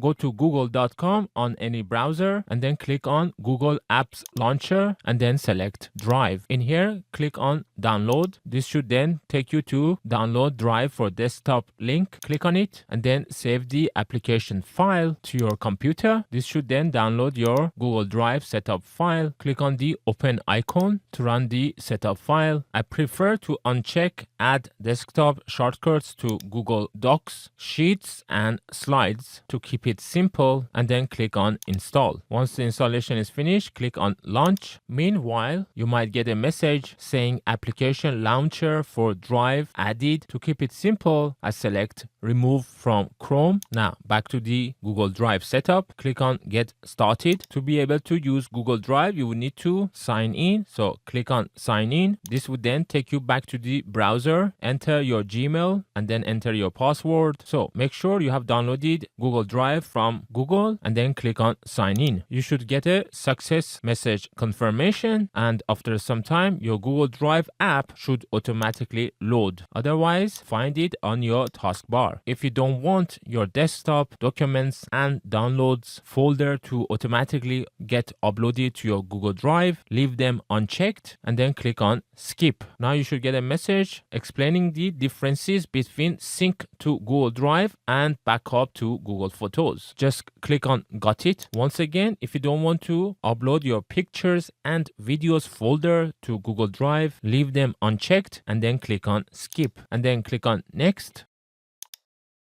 go to google.com on any browser and then click on Google Apps Launcher and then select Drive. In here, click on Download. This should then take you to Download Drive for Desktop link. Click on it and then save the application file to your computer. This should then download your Google Drive setup file. Click on the Open icon to run the setup file. I prefer to uncheck Add Desktop Shortcuts to Google Docs, Sheets, and Slides to keep it simple, and then click on Install. Once the installation is finished, click on Launch. Meanwhile, you might get a message saying Application Launcher for Drive added. To keep it simple, I select Remove from Chrome. Now, back to the Google Drive setup. Click on Get Started. To be able to use Google Drive, you will need to sign in. So click on Sign In. This would then take you back to the browser. Enter your Gmail and then enter your password. So make sure you have downloaded Google Drive from Google and then click on Sign In. You should get a success message confirmation, and after some time, your Google Drive app should automatically load. Otherwise, find it on your taskbar. If you don't want your desktop, documents, and downloads folder to automatically get uploaded to your Google Drive, leave them unchecked and then click on Skip. Now you should get a message explaining the differences between sync to Google Drive and backup to Google Photos. Just click on Got it. Once again, if you don't want to upload your pictures and videos folder to Google Drive, leave them unchecked and then click on Skip and then click on Next.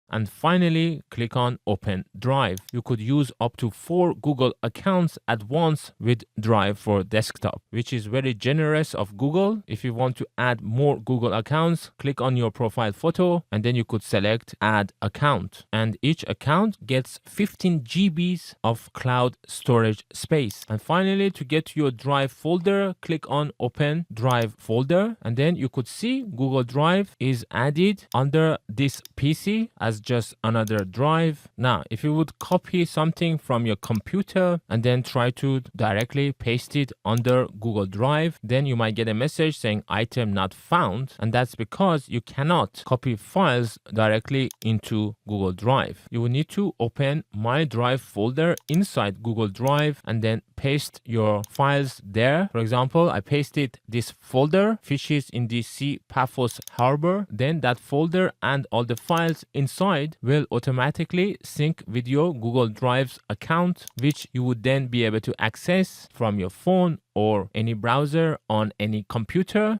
And finally, click on Open Drive. You could use up to 4 Google accounts at once with Drive for Desktop, which is very generous of Google. If you want to add more Google accounts, click on your profile photo and then you could select Add Account. And each account gets 15 GBs of cloud storage space. And finally, to get to your Drive folder, click on Open Drive folder. And then you could see Google Drive is added under this PC as just another drive. Now, if you would copy something from your computer and then try to directly paste it under Google Drive, then you might get a message saying item not found. And that's because you cannot copy files directly into Google Drive. You will need to open My Drive folder inside Google Drive and then paste your files there. For example, I pasted this folder, fishes in the Sea Paphos Harbor. Then that folder and all the files inside will automatically sync with your Google Drive's account, which you would then be able to access from your phone or any browser on any computer.